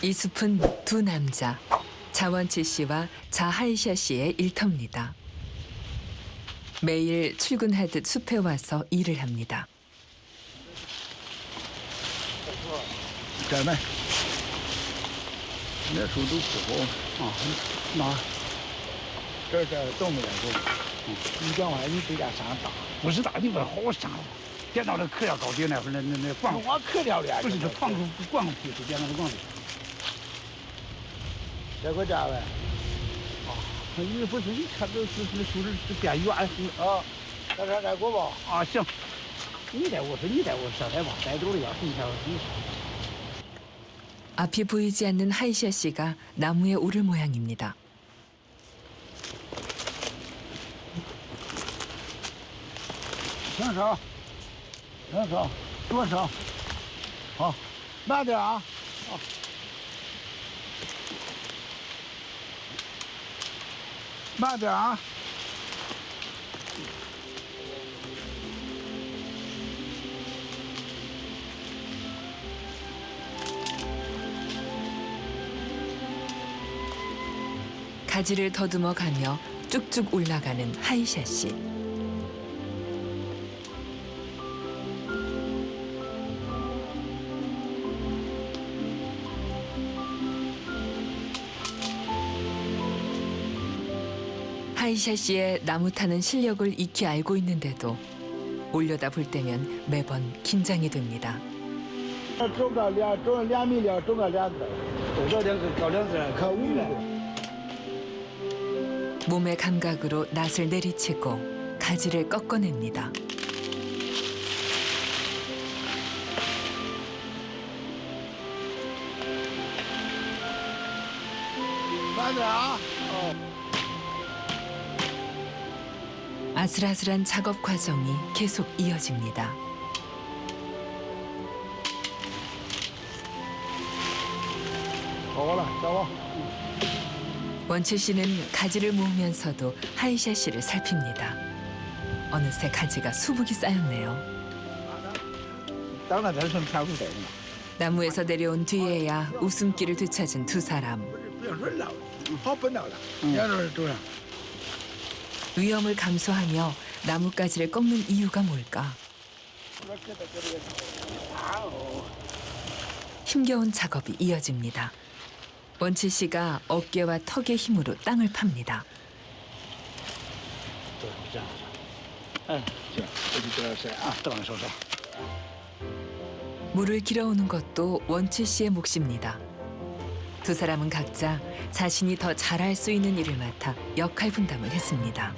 이 숲은 두 남자, 자원치 씨와 자하이샤 씨의 일터입니다. 매일 출근하듯 숲에 와서 일을 합니다. 这呢，那时候都不好啊，那这东北人你讲话你这家山大，不是大地方好山，电脑的课要高低那会儿那光，我课了的，不是这房子光皮是电脑的光皮。这个家呗，啊，你不是你看这是树是变远啊，咱再过吧。啊行，你带我上台吧，带走了要你看你。 앞이 보이지 않는 하이샤 씨가 나무에 오를 모양입니다.停手，停手，多手，好，慢点啊，好，慢点啊。 가지를 더듬어 가며 쭉쭉 올라가는 하이샤 씨. 하이샤 씨의 나무 타는 실력을 익히 알고 있는데도 올려다 볼 때면 매번 긴장이 됩니다. 种个2米了，种个2子，种个2个高2子，可5了。 몸의 감각으로 낫을 내리치고 가지를 꺾어냅니다. 아슬아슬한 작업 과정이 계속 이어집니다. 원칠 씨는 가지를 모으면서도 하이샤 씨를 살핍니다. 어느새 가지가 수북이 쌓였네요. 나무에서 내려온 뒤에야 웃음기를 되찾은 두 사람. 위험을 감수하며 나뭇가지를 꺾는 이유가 뭘까? 힘겨운 작업이 이어집니다. 원칠 씨가 어깨와 턱의 힘으로 땅을 팝니다. 물을 길어오는 것도 원칠 씨의 몫입니다. 두 사람은 각자 자신이 더 잘할 수 있는 일을 맡아 역할 분담을 했습니다.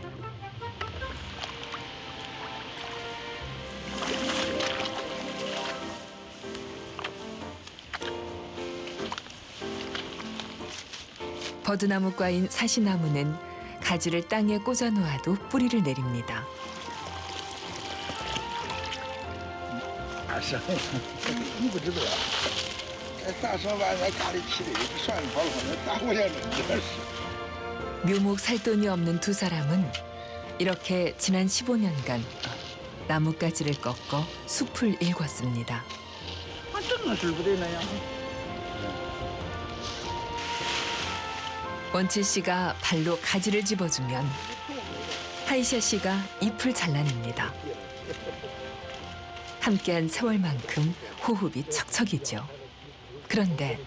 버드나무과인 사시나무는 가지를 땅에 꽂아 놓아도 뿌리를 내립니다. 묘목 살돈이 없는 두 사람은 이렇게 지난 15년간 나뭇가지를 꺾어 숲을 일궜습니다. 원칠 씨가 발로 가지를 집어주면 하이샤 씨가 잎을 잘라냅니다. 함께한 세월만큼 호흡이 척척이죠. 그런데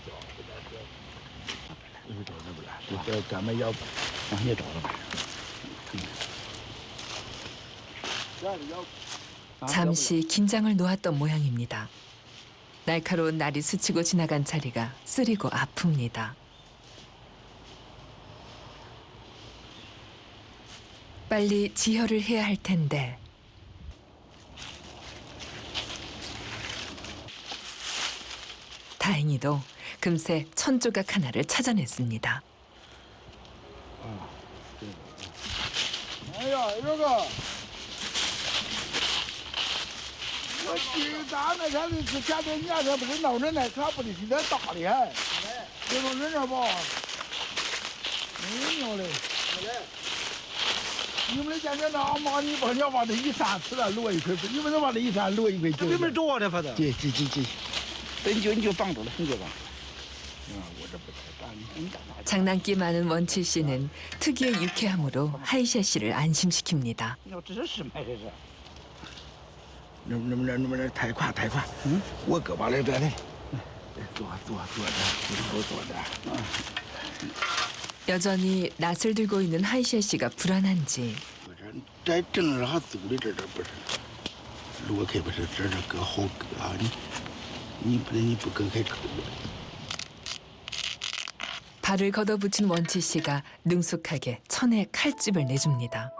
잠시 긴장을 놓았던 모양입니다. 날카로운 날이 스치고 지나간 자리가 쓰리고 아픕니다. 빨리 지혈을 해야 할 텐데 다행히도 금세 천조각 하나를 찾아냈습니다. 哎呀，这个，我鸡蛋那天的是前2年前不是闹人那可不得现在大的还，这种人了吧？没有嘞。你们现在那阿妈，你把要把那一山吃了落一块，你们能把那一山落一块就？这边多的反正。对，等你就绑住了，你就绑。我这不太大，你干嘛？ 장난기 많은 원치 씨는 특유의 유쾌함으로 하이샤 씨를 안심시킵니다. 要这是买这是。能不能太快太快？我胳膊来这里，坐着，我坐着。 여전히 낯을 들고 있는 하이샤 씨가 불안한지 这正上走的这不是，落开不是这搁好搁啊你不搁开搁。 발을 걷어붙인 원치 씨가 능숙하게 천에 칼집을 내줍니다.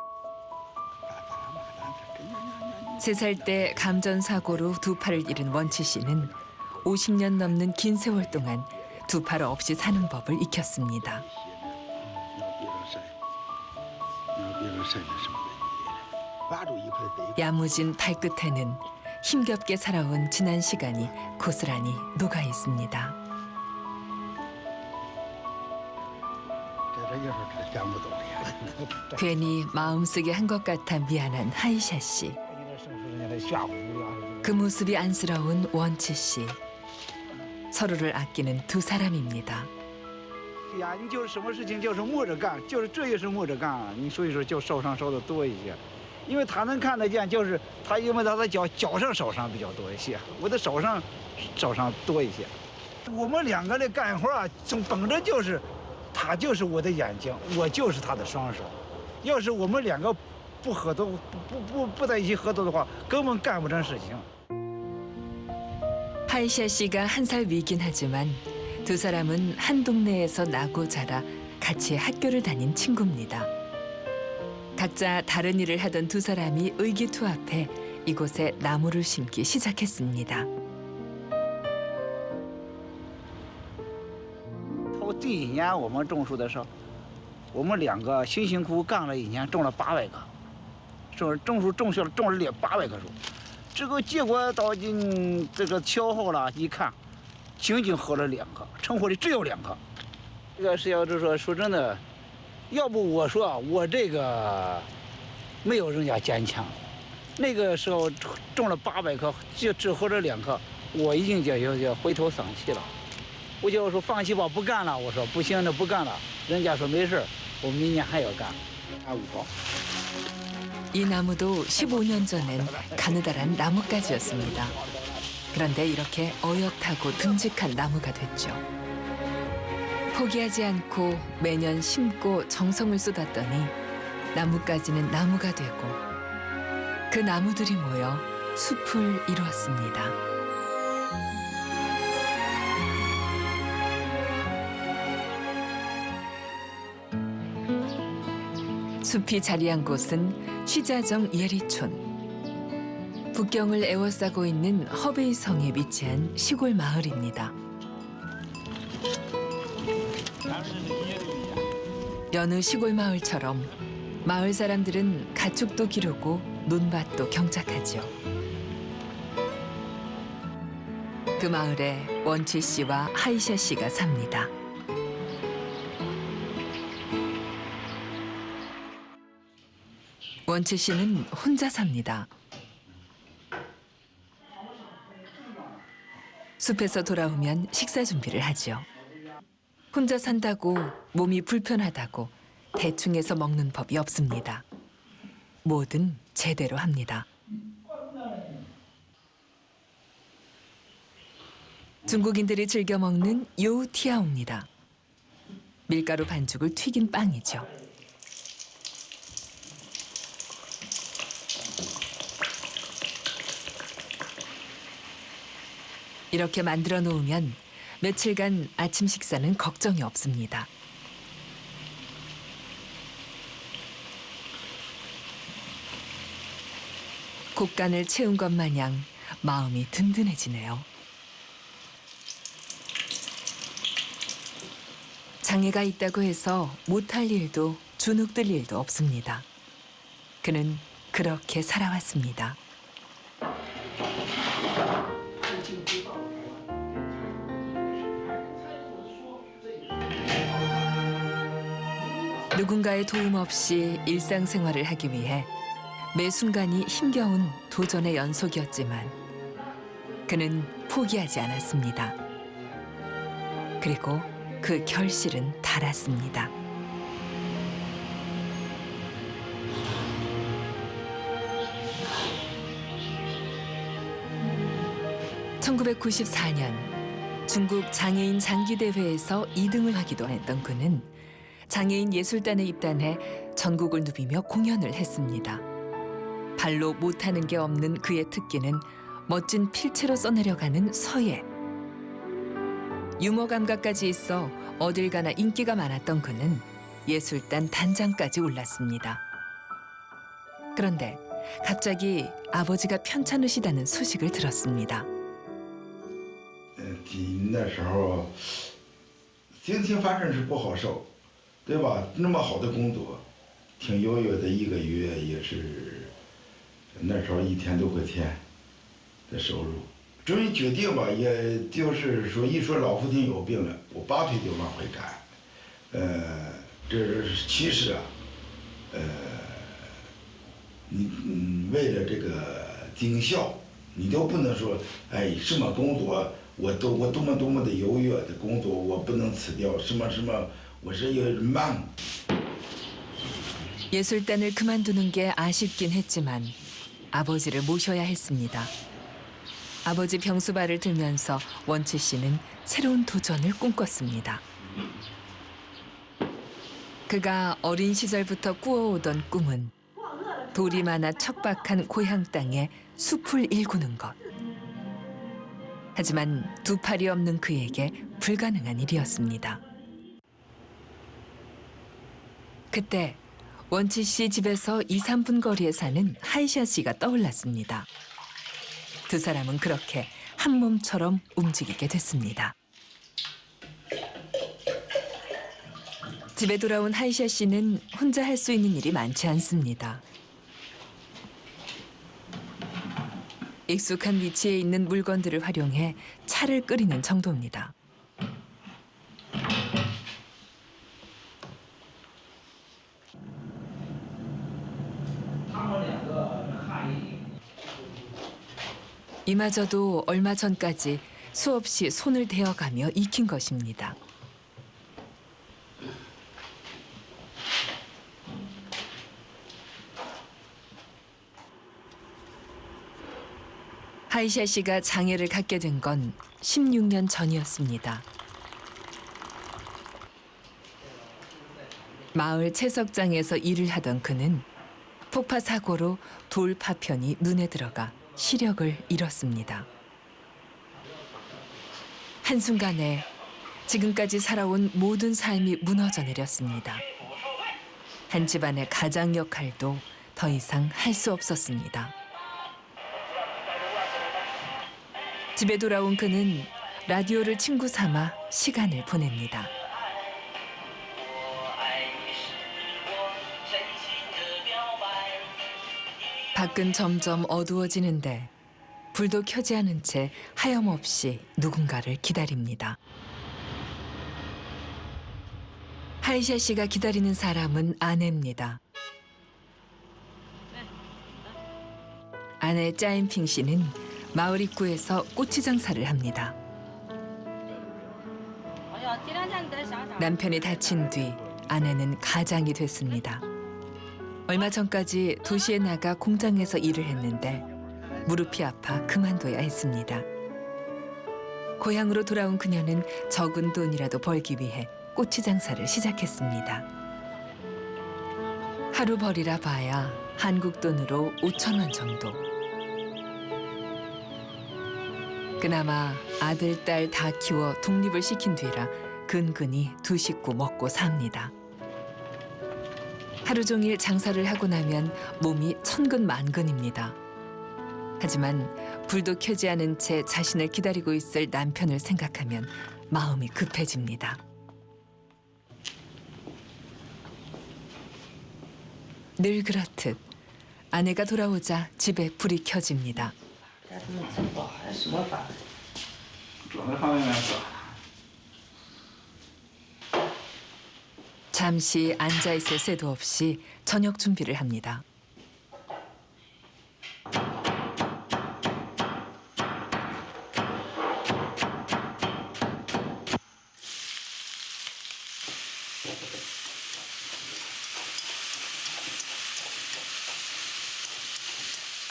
3살 때 감전 사고로 두 팔을 잃은 원치 씨는 50년 넘는 긴 세월 동안 두 팔 없이 사는 법을 익혔습니다. 야무진 발끝에는 힘겹게 살아온 지난 시간이 고스란히 녹아 있습니다. 괜히 마음쓰게 한 것 같아 미안한 하이샤 씨. 그 모습이 안쓰러운 원치 씨. 서로를 아끼는 두 사람입니다. 哎呀，你就是什么事情就是摸着干，就是这也是摸着干，你所以说就受伤受的多一些，因为他能看得见，就是他因为他的脚上受伤比较多一些，我的手上受伤多一些。我们两个的干活啊，从本着就是，他就是我的眼睛，我就是他的双手。要是我们两个不合作，不在一起合作的话，根本干不成事情。 하이샤 씨가 1살 위긴 하지만 두 사람은 한 동네에서 나고 자라 같이 학교를 다닌 친구입니다. 각자 다른 일을 하던 두 사람이 의기투합해 이곳에 나무를 심기 시작했습니다. 头第一年我们种树的时候，我们两个辛辛苦苦干了一年，种了800棵，种树种下了种了800棵树。 这个结果到今这个调好了，一看，仅仅合了2棵，成活的只有2棵。这个是要是说真的，要不我说我这个没有人家坚强。那个时候种了800棵，就只合了2棵，我已经就灰头丧气了。我就说放弃吧，不干了。我说不行，那不干了。人家说没事，我明年还要干。5包。 이 나무도 15년 전엔 가느다란 나뭇가지였습니다. 그런데 이렇게 어엿하고 듬직한 나무가 됐죠. 포기하지 않고 매년 심고 정성을 쏟았더니 나뭇가지는 나무가 되고 그 나무들이 모여 숲을 이루었습니다. 숲이 자리한 곳은 취자정 예리촌. 북경을 에워싸고 있는 허베이성에 위치한 시골 마을입니다. 여느 시골 마을처럼 마을 사람들은 가축도 기르고 논밭도 경작하죠. 그 마을에 원치 씨와 하이샤 씨가 삽니다. 원치 씨는 혼자 삽니다. 숲에서 돌아오면 식사 준비를 하죠. 혼자 산다고 몸이 불편하다고 대충 해서 먹는 법이 없습니다. 뭐든 제대로 합니다. 중국인들이 즐겨 먹는 요우티아오입니다. 밀가루 반죽을 튀긴 빵이죠. 이렇게 만들어 놓으면 며칠간 아침 식사는 걱정이 없습니다. 곡간을 채운 것 마냥 마음이 든든해지네요. 장애가 있다고 해서 못할 일도 주눅들 일도 없습니다. 그는 그렇게 살아왔습니다. 누군가의 도움 없이 일상생활을 하기 위해 매 순간이 힘겨운 도전의 연속이었지만 그는 포기하지 않았습니다. 그리고 그 결실은 달았습니다. (1994년) 중국 장애인 장기대회에서 2등을 하기도 했던 그는 장애인 예술단에 입단해 전국을 누비며 공연을 했습니다. 발로 못하는 게 없는 그의 특기는 멋진 필체로 써내려가는 서예. 유머 감각까지 있어 어딜 가나 인기가 많았던 그는 예술단 단장까지 올랐습니다. 그런데 갑자기 아버지가 편찮으시다는 소식을 들었습니다. 那时候心情反正是不好受，对吧？那么好的工作，挺悠悠的，一个月也是那时候1天6块钱的收入。终于决定吧，也就是说一说老父亲有病了，我8岁就往回赶。这其实啊，你为了这个尽孝，你都不能说，哎，什么工作。 我多么的优越的工作，我不能辞掉。什么，我是有忙。 예술단을 그만두는 게 아쉽긴 했지만 아버지를 모셔야 했습니다. 아버지 병수발을 들면서 원치 씨는 새로운 도전을 꿈꿨습니다. 그가 어린 시절부터 꾸어오던 꿈은 돌이 많아 척박한 고향 땅에 숲을 일구는 것. 하지만 두 팔이 없는 그에게 불가능한 일이었습니다. 그때 원치 씨 집에서 2, 3분 거리에 사는 하이샤 씨가 떠올랐습니다. 두 사람은 그렇게 한 몸처럼 움직이게 됐습니다. 집에 돌아온 하이샤 씨는 혼자 할 수 있는 일이 많지 않습니다. 익숙한 위치에 있는 물건들을 활용해 차를 끓이는 정도입니다. 이마저도 얼마 전까지 수없이 손을 대어가며 익힌 것입니다. 하이샤 씨가 장애를 갖게 된 건 16년 전이었습니다. 마을 채석장에서 일을 하던 그는 폭파 사고로 돌 파편이 눈에 들어가 시력을 잃었습니다. 한순간에 지금까지 살아온 모든 삶이 무너져 내렸습니다. 한 집안의 가장 역할도 더 이상 할 수 없었습니다. 집에 돌아온 그는 라디오를 친구 삼아 시간을 보냅니다. 밖은 점점 어두워지는데 불도 켜지 않은 채 하염없이 누군가를 기다립니다. 하이샤 씨가 기다리는 사람은 아내입니다. 아내 짜인핑 씨는 마을 입구에서 꼬치 장사를 합니다. 남편이 다친 뒤 아내는 가장이 됐습니다. 얼마 전까지 도시에 나가 공장에서 일을 했는데 무릎이 아파 그만둬야 했습니다. 고향으로 돌아온 그녀는 적은 돈이라도 벌기 위해 꼬치 장사를 시작했습니다. 하루 벌이라 봐야 한국 돈으로 5,000원 정도. 그나마 아들, 딸 다 키워 독립을 시킨 뒤라 근근히 두 식구 먹고 삽니다. 하루 종일 장사를 하고 나면 몸이 천근만근입니다. 하지만 불도 켜지 않은 채 자신을 기다리고 있을 남편을 생각하면 마음이 급해집니다. 늘 그렇듯 아내가 돌아오자 집에 불이 켜집니다. 잠시 앉아있을 새도 없이 저녁 준비를 합니다.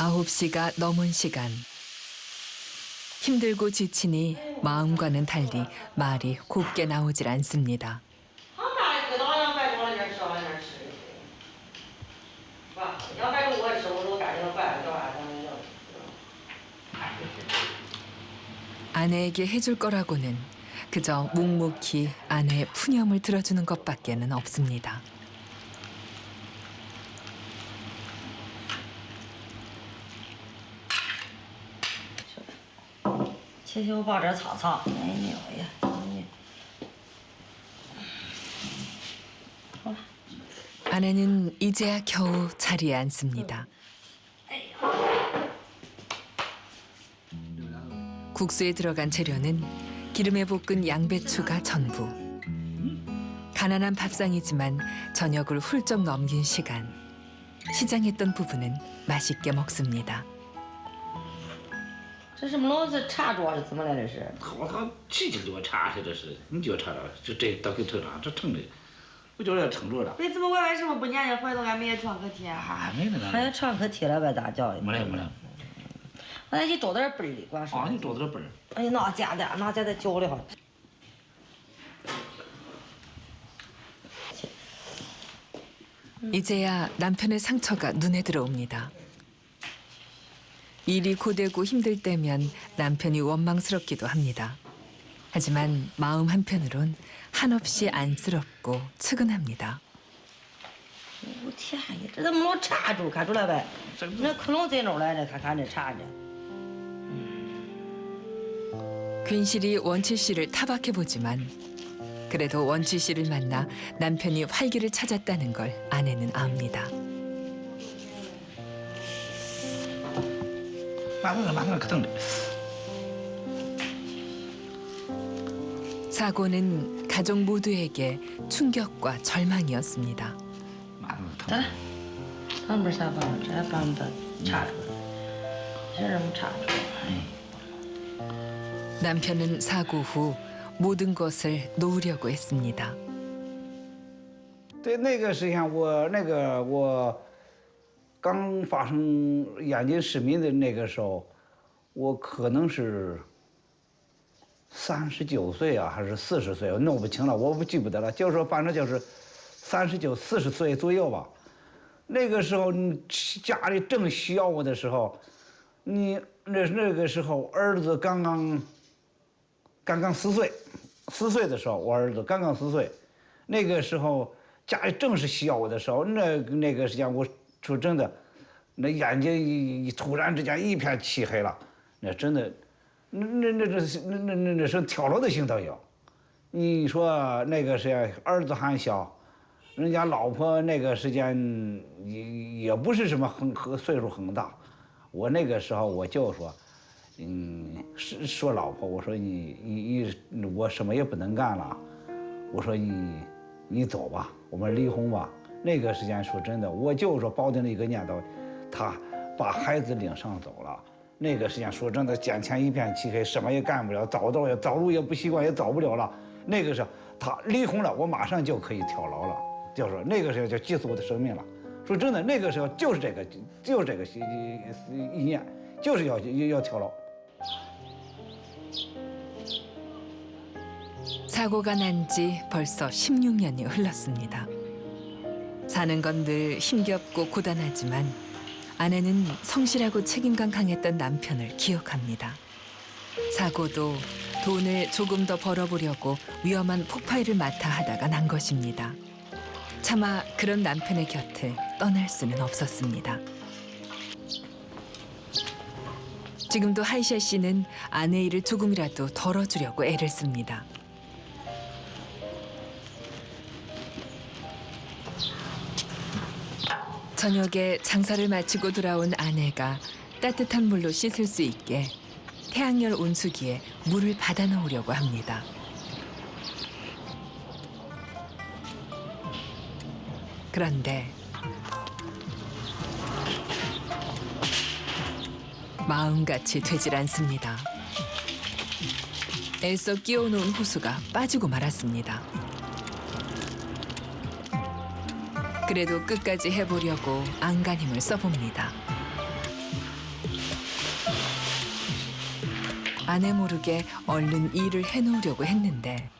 9시가 넘은 시간. 힘들고 지치니 마음과는 달리 말이 곱게 나오질 않습니다. 他们家搁当阳白往里面吃，往里面吃。是吧？阳白粥我也吃，我说干净坏了，叫啥东西？ 아내에게 해줄 거라고는 그저 묵묵히 아내의 푸념을 들어주는 것밖에는 없습니다. 切切我把这擦擦，哎呀呀，你 아내는 이제야 겨우 자리에 앉습니다. 국수에 들어간 재료는 기름에 볶은 양배추가 전부. 가난한 밥상이지만 저녁을 훌쩍 넘긴 시간. 시장했던 부부는 맛있게 먹습니다. 这什么东西？茶桌是怎么来的？是？他气劲就茶是这是，你就茶了，就这到给成啥？这成的，我觉得成着了。为怎么我为什么不年年回头俺们也创可贴？啊，没那还有创可贴了呗，咋叫的？没了没了。那你找点本儿的，管说。啊，你找点本儿。哎，拿家的教的好。 이제야 남편의 상처가 눈에 들어옵니다. 일이 고되고 힘들 때면 남편이 원망스럽기도 합니다. 하지만 마음 한편으론 한없이 안쓰럽고 측은합니다. 我天呀，这怎么弄茶粥？看出来呗？那可能在哪儿来的？看这茶呢。 괜시리 원치 씨를 타박해보지만 그래도 원치 씨를 만나 남편이 활기를 찾았다는 걸 아내는 압니다. 만나 그 덩대. 사고는 가족 모두에게 충격과 절망이었습니다. 得了，咱们下班了，这把我们的茶粥，这什么茶粥？哎。 남편은 사고 후 모든 것을 놓으려고 했습니다. 对那个实际上我刚发生眼睛失明的那个时候，我可能是39岁啊，还是40岁，我弄不清了，我不记不得了。就是说，反正就是39、40岁左右吧。那个时候，你家里正需要我的时候，你那个时候儿子刚刚4岁，4岁的时候，我儿子刚刚4岁，那个时候家里正是需要我的时候，那个时间，我说真的，那眼睛突然之间一片漆黑了，那真的，那是跳楼的心都有。你说那个时间儿子还小，人家老婆那个时间也不是什么岁数很大，我那个时候我就说。 说老婆，我说我什么也不能干了，我说你走吧，我们离婚吧。那个时间说真的，我就说抱定了一个念头，他把孩子领上走了。那个时间说真的，眼前一片漆黑，什么也干不了，走路也不习惯，也走不了了。那个时候他离婚了，我马上就可以跳楼了，就说那个时候就结束我的生命了。说真的，那个时候就是这个意念，就是要跳楼。 사고가 난 지 벌써 16년이 흘렀습니다. 사는 건 늘 힘겹고 고단하지만 아내는 성실하고 책임감 강했던 남편을 기억합니다. 사고도 돈을 조금 더 벌어보려고 위험한 폭파일을 맡아 하다가 난 것입니다. 차마 그런 남편의 곁을 떠날 수는 없었습니다. 지금도 하이샤 씨는 아내 일을 조금이라도 덜어주려고 애를 씁니다. 저녁에 장사를 마치고 돌아온 아내가 따뜻한 물로 씻을 수 있게 태양열 온수기에 물을 받아 놓으려고 합니다. 그런데 마음같이 되질 않습니다. 애써 끼워놓은 호수가 빠지고 말았습니다. 그래도 끝까지 해보려고 안간힘을 써봅니다. 아내 모르게 얼른 일을 해놓으려고 했는데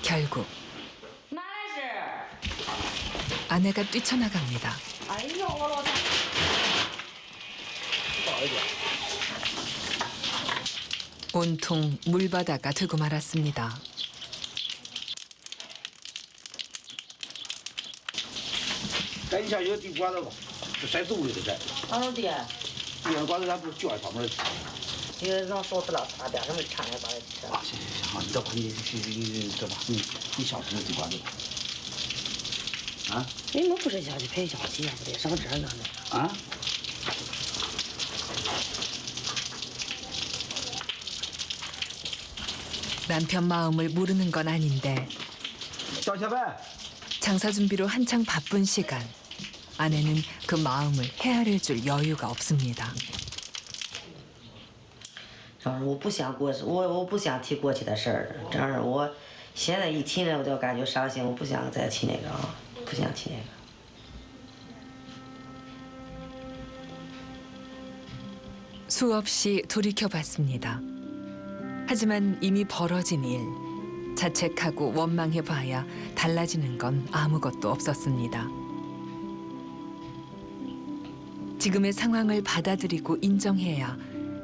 결국 哪来事？ 아내가 뛰쳐나갑니다. 哎呦，我老大！ 온통 물바다가 되고 말았습니다. 赶紧下去递瓜子吧，这晒肚里的晒。俺老爹，递完瓜子咱不是就爱上面去。你让少吃了，差点什么差点把它吃。啊，行行行，好，你等会儿你这吧，你小心递瓜子吧。啊？你们不是下去陪小姐不得省这呢？啊？ 남편 마음을 모르는 건 아닌데 小前辈， 장사 준비로 한창 바쁜 시간. 아내는 그 마음을 헤아려 줄 여유가 없습니다. 这样我不想过，我不想提过去的事儿。这样我现在一提那我就感觉伤心，我不想再提那个啊，不想提那个。 수없이 돌이켜봤습니다. 하지만 이미 벌어진 일, 자책하고 원망해봐야 달라지는 건 아무것도 없었습니다. 지금의 상황을 받아들이고 인정해야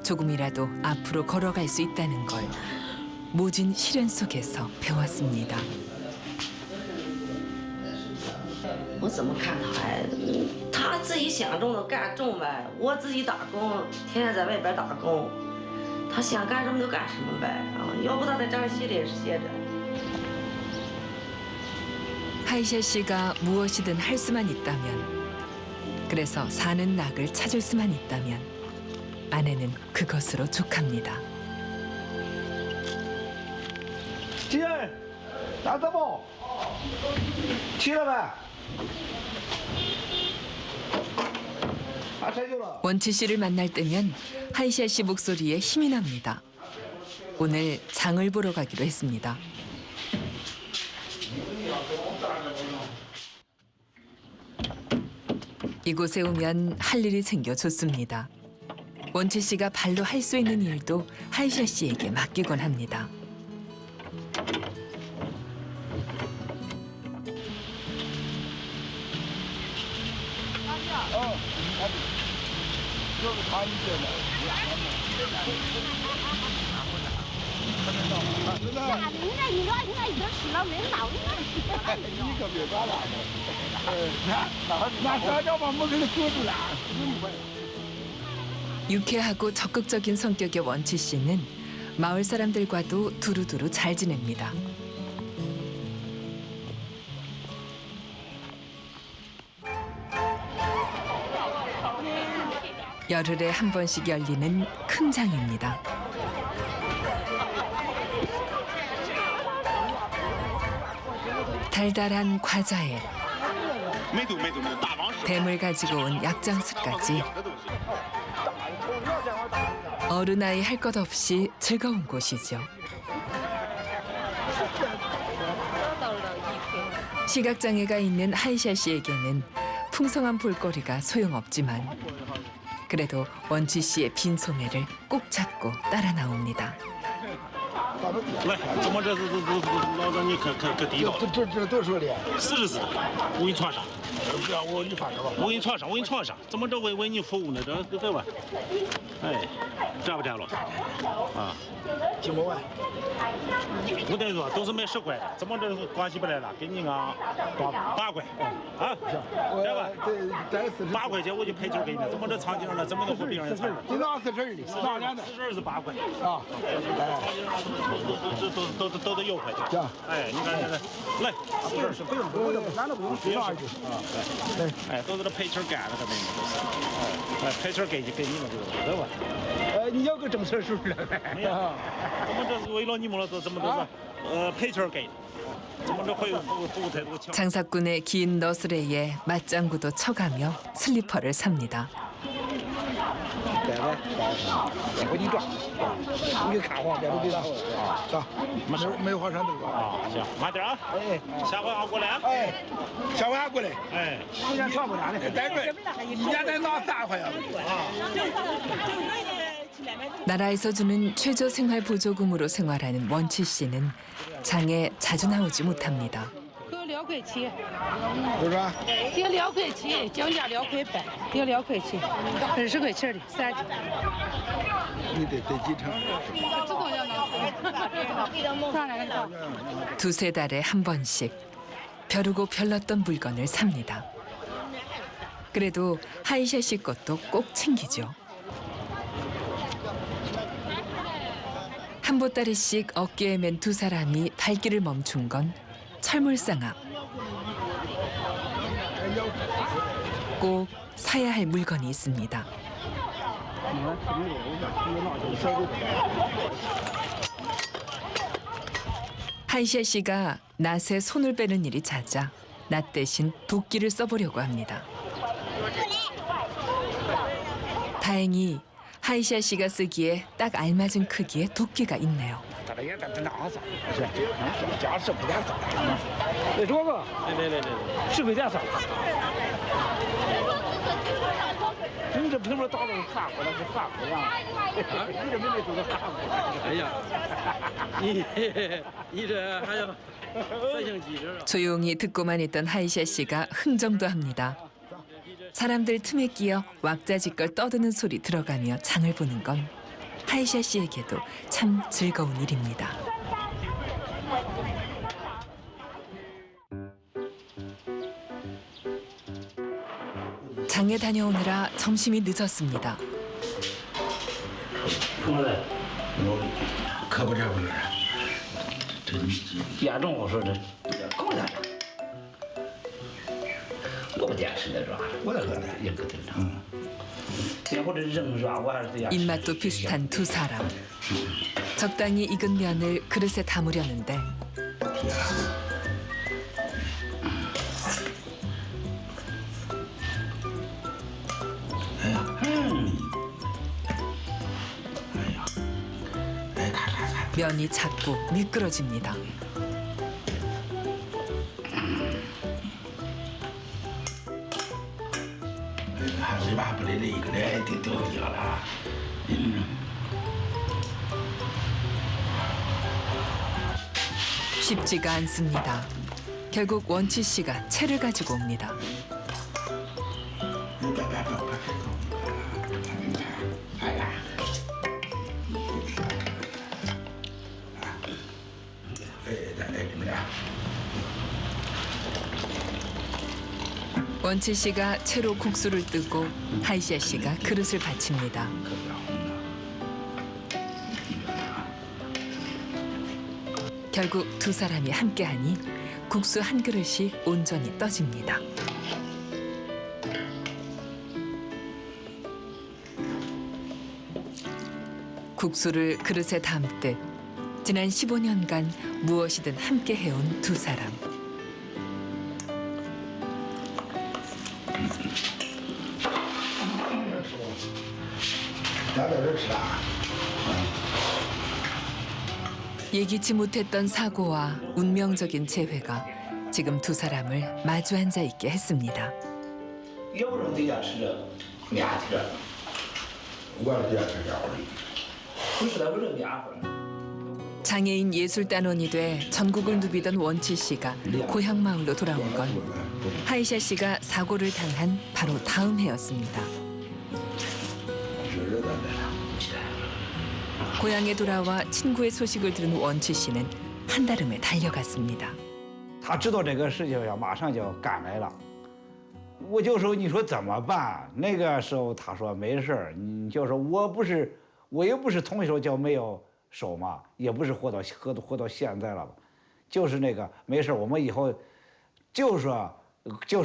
조금이라도 앞으로 걸어갈 수 있다는 걸 모진 시련 속에서 배웠습니다. 我怎么看他呀？他自己想种就干种呗，我自己打工，天天在外边打工，他想干什么就干什么呗。啊，要不他在这儿歇着也是歇着。 하이샤 씨가 무엇이든 할 수만 있다면, 그래서 사는 낙을 찾을 수만 있다면 아내는 그것으로 족합니다. 姐，咋的不？起了没？ 원치 씨를 만날 때면 하이샤 씨 목소리에 힘이 납니다. 오늘 장을 보러 가기로 했습니다. 이곳에 오면 할 일이 생겨 좋습니다. 원치 씨가 발로 할 수 있는 일도 하이샤 씨에게 맡기곤 합니다. 유쾌하고 적극적인 성격의 원치 씨는 마을 사람들과도 두루두루 잘 지냅니다. 열흘에 한 번씩 열리는 큰 장입니다. 달달한 과자에 뱀을 가지고 온 약장수까지 어른아이 할 것 없이 즐거운 곳이죠. 시각장애가 있는 하이샤 씨에게는 풍성한 볼거리가 소용없지만 그래도 원치 씨의 빈소매를 꼭 잡고 따라 나옵니다. 来，怎么这老让你可地道？这多少的40字，我给你传上。不要你放着吧。我给你传上。怎么这为你服务呢？这吧？哎，占不占了？啊，几毛万？不得说，都是卖10块的，怎么这关系不来了？给你啊8块，啊，这吧？8块钱我就赔钱给你，怎么这长颈呢？怎么能和别人差？你拿40的，哪年的？42是8块啊？都得6块钱。行，哎，你看这，来，42不用，俺都不用提上去啊。哎，都是这赔钱干了的那个都是，哎，赔钱给你们这个，对吧？你要个正事是不是？没有，怎么这是为了你们了？怎么都是赔钱给的？怎么这会服务态度强？ 장사꾼의 긴 너스레에 맞장구도 쳐가며 슬리퍼를 삽니다. 回去转，你给看黄边都给他啊，是吧？没有花山对吧？啊，行，慢点啊。哎，下回俺过来。哎，下回俺过来。哎，今年全不拿的，再准，一年得拿3块钱啊。 나라에서 주는 최저 생활 보조금으로 생활하는 원치 씨는 장에 자주 나오지 못합니다. 给2块7，多少？给2块7，降价2块半，给2块7，20块钱的3斤。你得几成？知道要拿。上来了。 두세 달에 한 번씩 벼르고 별렀던 물건을 삽니다. 그래도 하이샤 씨 것도 꼭 챙기죠. 한 보따리씩 어깨에 맨 두 사람이 발길을 멈춘 건 철물상 앞. 꼭 사야 할 물건이 있습니다. 하이샤 씨가 낫에 손을 빼는 일이 잦아 낫 대신 도끼를 써보려고 합니다. 다행히 하이샤 씨가 쓰기에 딱 알맞은 크기의 도끼가 있네요. 家是不点少，那这个10块钱少。你这平时打的是啥锅？那是啥锅呀？你这妹妹都是啥锅？哎呀，你这还要三星机这。 조용히 듣고만 있던 하이샤 씨가 흥정도 합니다. 사람들 틈에 끼어 왁자지껄 떠드는 소리 들어가며 장을 보는 건 하이샤 씨에게도 참 즐거운 일입니다. 장에 다녀오느라 점심이 늦었습니다. 可不这不是，严重我说这够点了，我不坚持那抓，我也喝的。也不正常。然后这扔抓我还是得。 입맛도 비슷한 두 사람. 적당히 익은 면을 그릇에 담으려는데 면이 자꾸 미끄러집니다.尾巴不得那个嘞，得掉地上了。 쉽지가 않습니다. 결국 원치 씨가 채를 가지고 옵니다. 원치 씨가 채로 국수를 뜨고 하이샤 씨가 그릇을 받칩니다. 결국 두 사람이 함께하니 국수 한 그릇이 온전히 떠집니다. 국수를 그릇에 담듯 지난 15년간 무엇이든 함께 해온 두 사람. 예기치 못했던 사고와 운명적인 재회가 지금 두 사람을 마주 앉아 있게 했습니다. 要不然在家吃着面条，我在家吃着。不是那不是面粉。 장애인 예술단원이 돼 전국을 누비던 원치 씨가 고향 마을로 돌아온 건 하이샤 씨가 사고를 당한 바로 다음 해였습니다. 고향에 돌아와 친구의 소식을 들은 원치 씨는 한달음에 달려갔습니다. 他知道这个事情要马上就要赶来了，我就说你说怎么办？那个时候他说没事儿，你就说我又不是从小就没有手嘛，也不是活到现在了吧，就是那个没事儿，我们以后就是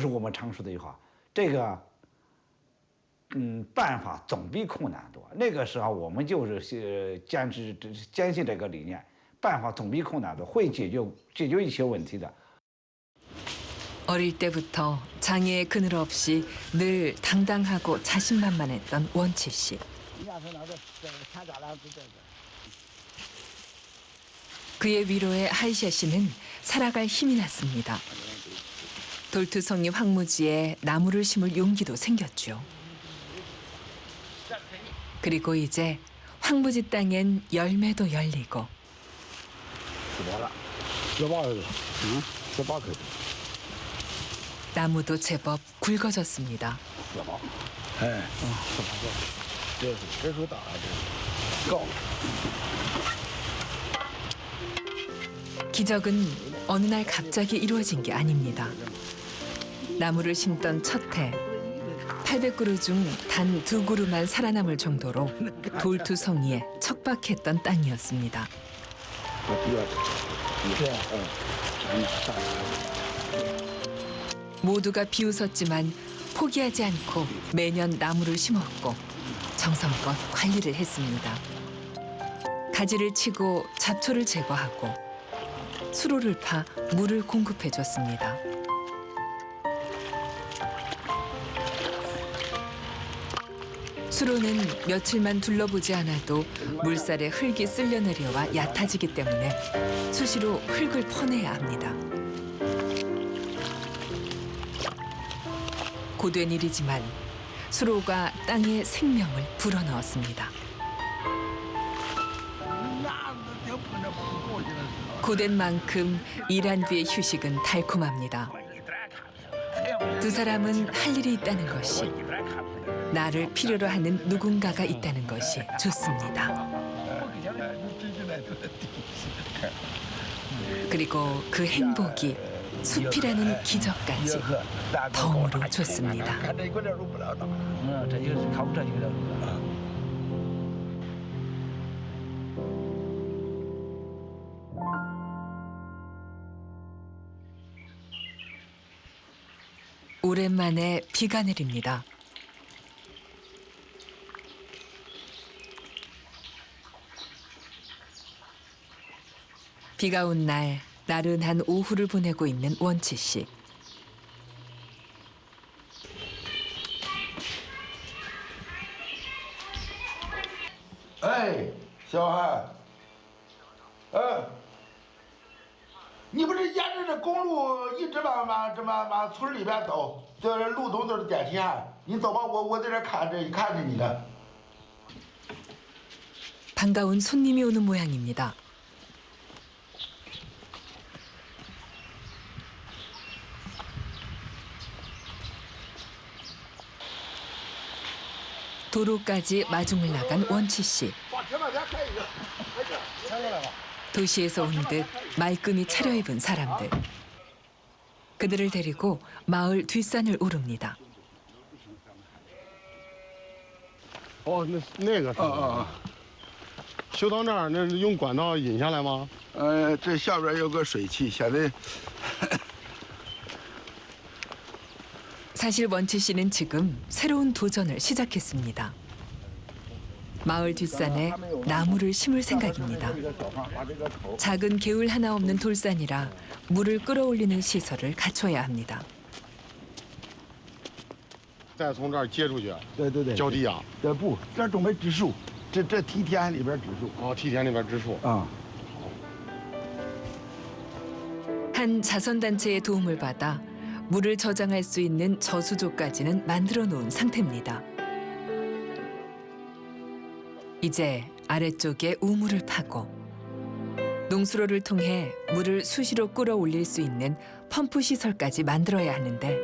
我们常说的一句话，这个办法总比困难多。那个时候我们就是坚信这个理念，办法总比困难多，会解决一些问题的。 어릴 때부터 장애의 그늘 없이 늘 당당하고 자신만만했던 원치 씨. 그의 위로에 하이샤 씨는 살아갈 힘이 났습니다. 돌투성이 황무지에 나무를 심을 용기도 생겼죠. 그리고 이제 황무지 땅엔 열매도 열리고 나무도 제법 굵어졌습니다. 기적은 어느 날 갑자기 이루어진 게 아닙니다. 나무를 심던 첫 해, 800그루 중 단 2그루만 살아남을 정도로 돌투성이에 척박했던 땅이었습니다. 모두가 비웃었지만 포기하지 않고 매년 나무를 심었고 정성껏 관리를 했습니다. 가지를 치고 잡초를 제거하고 수로를 파 물을 공급해 줬습니다. 수로는 며칠만 둘러보지 않아도 물살에 흙이 쓸려 내려와 얕아지기 때문에 수시로 흙을 퍼내야 합니다. 고된 일이지만 수로가 땅에 생명을 불어넣었습니다. 고된 만큼 일한 뒤의 휴식은 달콤합니다. 두 사람은 할 일이 있다는 것이, 나를 필요로 하는 누군가가 있다는 것이 좋습니다. 그리고 그 행복이 숲이라는 기적까지 덤으로 좋습니다. 오랜만에 비가 내립니다. 비가 온 날 나른한 오후를 보내고 있는 원치 씨.哎，小韩，你不是沿着这公路一直往村里边走，这路东都是点钱，你走吧，我在这看着你呢。 반가운 손님이 오는 모양입니다. 도로까지 마중을 나간 원치 씨. 도시에서 온 듯 말끔히 차려입은 사람들. 그들을 데리고 마을 뒷산을 오릅니다. 那个修到那儿，那是用管道引下来吗？这下边有个水汽，现在。 사실 원치 씨는 지금 새로운 도전을 시작했습니다. 마을 뒷산에 나무를 심을 생각입니다. 작은 개울 하나 없는 돌산이라 물을 끌어올리는 시설을 갖춰야 합니다. 再从这儿接出去，对，浇地呀？不，这准备植树，这梯田里边植树。哦，梯田里边植树。啊。 한 자선단체의 도움을 받아 물을 저장할 수 있는 저수조까지는 만들어 놓은 상태입니다. 이제 아래쪽에 우물을 파고 농수로를 통해 물을 수시로 끌어올릴 수 있는 펌프 시설까지 만들어야 하는데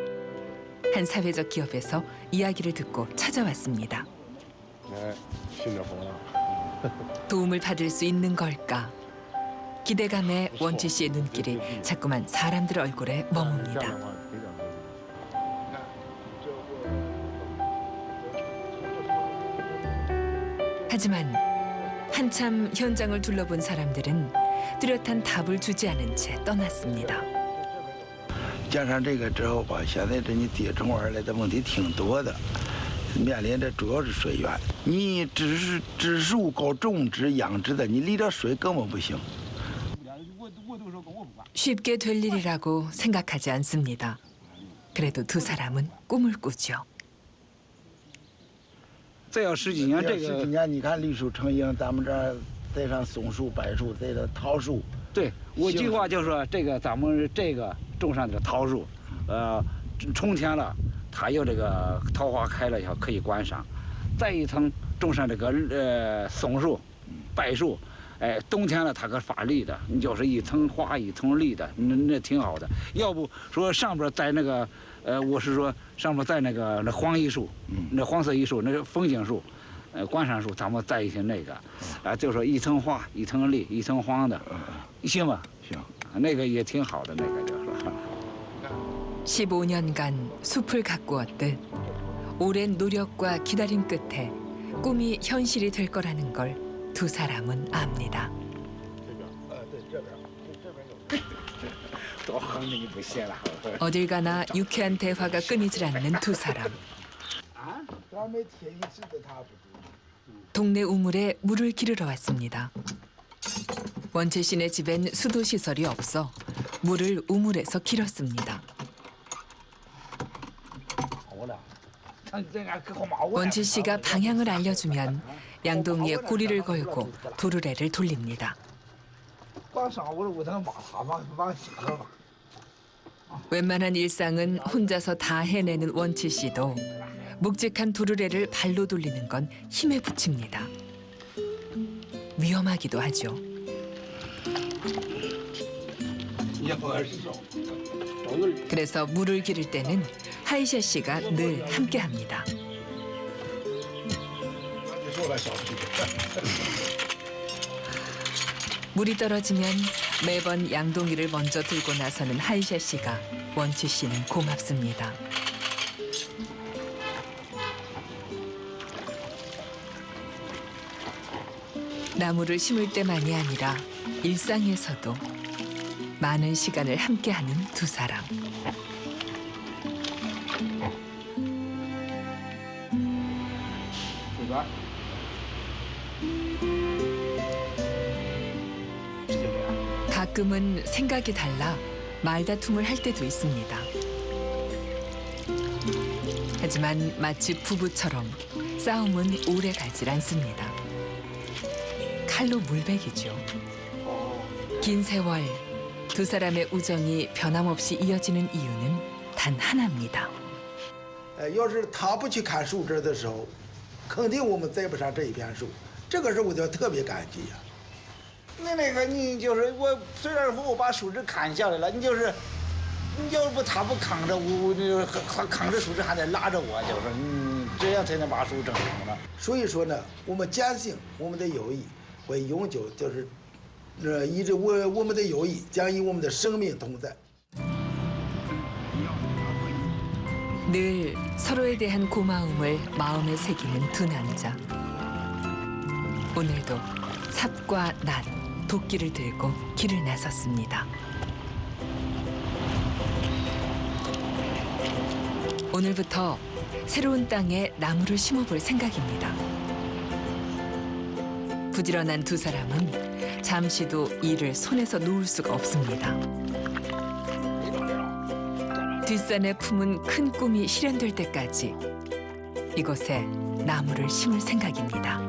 한 사회적 기업에서 이야기를 듣고 찾아왔습니다. 도움을 받을 수 있는 걸까? 기대감에 원치 씨의 눈길이 자꾸만 사람들 얼굴에 머뭅니다. 하지만 한참 현장을 둘러본 사람들은 뚜렷한 답을 주지 않은 채 떠났습니다. 加上这个之后吧，现在这你地种而来的问题挺多的，面临的主要是水源。你只是植树、搞种植、养殖的，你离着水根本不行。 쉽게 될 일이라고 생각하지 않습니다. 그래도 두 사람은 꿈을 꾸죠. 再要10几年，这10几个年你看绿树成荫，咱们这儿栽上松树、柏树，栽的桃树。对我计划就是说，这个咱们这个种上的桃树，春天了，它有这个桃花开了以后可以观赏，再一层种上这个松树、柏树，哎，冬天了它可发绿的，你就是一层花一层绿的，那挺好的。要不说上边栽那个，我是说上面栽那个黄榆树，那黄色榆树，那是风景树。观赏树，咱们栽一些那个，就说一层花，一层绿，一层黄的，行吗？行，那个也挺好的，那个就是。 15년간 숲을 가꾸었듯 오랜 노력과 기다림 끝에 꿈이 현실이 될 거라는 걸 두 사람은 압니다. 多横你不歇了。 어딜 가나 유쾌한 대화가 끊이질 않는 두 사람. 동네 우물에 물을 기르러 왔습니다. 원채 씨네 집엔 수도 시설이 없어 물을 우물에서 길었습니다. 원채 씨가 방향을 알려주면 양동이에 고리를 걸고 도르래를 돌립니다. 웬만한 일상은 혼자서 다 해내는 원치 씨도 묵직한 도르래를 발로 돌리는 건 힘에 부칩니다. 위험하기도 하죠. 그래서 물을 기를 때는 하이샤 씨가 늘 함께합니다. 물이 떨어지면 매번 양동이를 먼저 들고 나서는 하이샤 씨가 원치 씨는 고맙습니다. 나무를 심을 때만이 아니라 일상에서도 많은 시간을 함께하는 두 사람. 가끔은 생각이 달라 말다툼을 할 때도 있습니다. 하지만 마치 부부처럼 싸움은 오래 가질 않습니다. 칼로 물베기죠. 긴 세월 두 사람의 우정이 변함없이 이어지는 이유는 단 하나입니다. 要是他不去看树枝的时候，肯定我们栽不上这一片树。这个是我就特别感激呀。那个你就是我，虽然说我把树枝砍下来了，你要不他不扛着我，扛着树枝还得拉着我，就是这样才能把树整成了。所以说呢，我们坚信我们的友谊会永久，就是一直我们的友谊将与我们的生命同在。 늘 서로에 대한 고마움을 마음에 새기는 두 남자. 오늘도 삽과 낫, 도끼를 들고 길을 나섰습니다. 오늘부터 새로운 땅에 나무를 심어볼 생각입니다. 부지런한 두 사람은 잠시도 일을 손에서 놓을 수가 없습니다. 뒷산에 품은 큰 꿈이 실현될 때까지 이곳에 나무를 심을 생각입니다.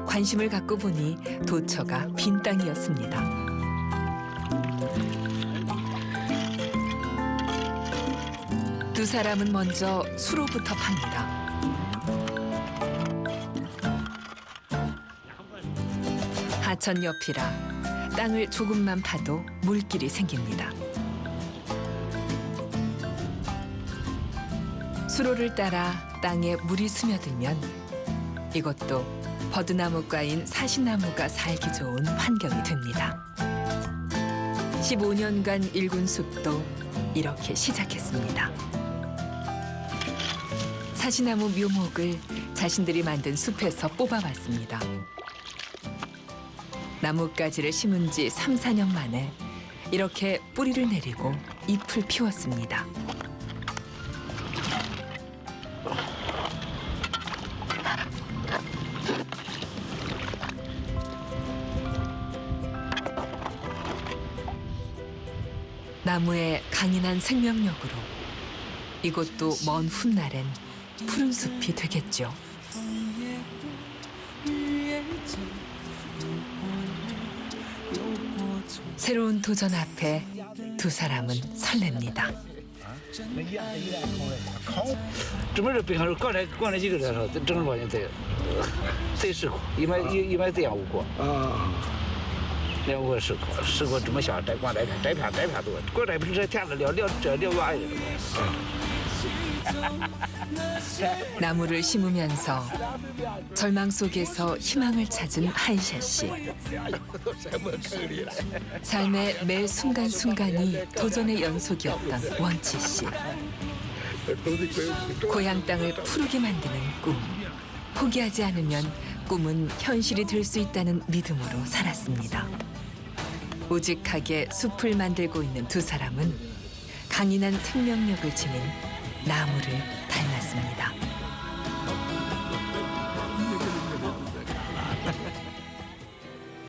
관심을 갖고 보니 도처가 빈 땅이었습니다. 두 사람은 먼저 수로부터 팝니다. 하천 옆이라 땅을 조금만 파도 물길이 생깁니다. 수로를 따라 땅에 물이 스며들면 이것도 버드나무가인 사시나무가 살기 좋은 환경이 됩니다. 15년간 일군 숲도 이렇게 시작했습니다. 사시나무 묘목을 자신들이 만든 숲에서 뽑아왔습니다. 나뭇가지를 심은 지 3, 4년 만에 이렇게 뿌리를 내리고 잎을 피웠습니다. 나무의 강인한 생명력으로 이곳도 먼 훗날엔 푸른 숲이 되겠죠. 새로운 도전 앞에 두 사람은 설렙니다. 这么热冰上过来几个人说，正儿八经贼试过，一买这样无过啊，连我试过这么小摘光摘片多，光摘不是这天子聊远一点。 나무를 심으면서 절망 속에서 희망을 찾은 한샤 씨. 삶의 매 순간순간이 도전의 연속이었던 원치 씨. 고향 땅을 푸르게 만드는 꿈. 포기하지 않으면 꿈은 현실이 될 수 있다는 믿음으로 살았습니다. 우직하게 숲을 만들고 있는 두 사람은 강인한 생명력을 지닌 나무를 닮았습니다.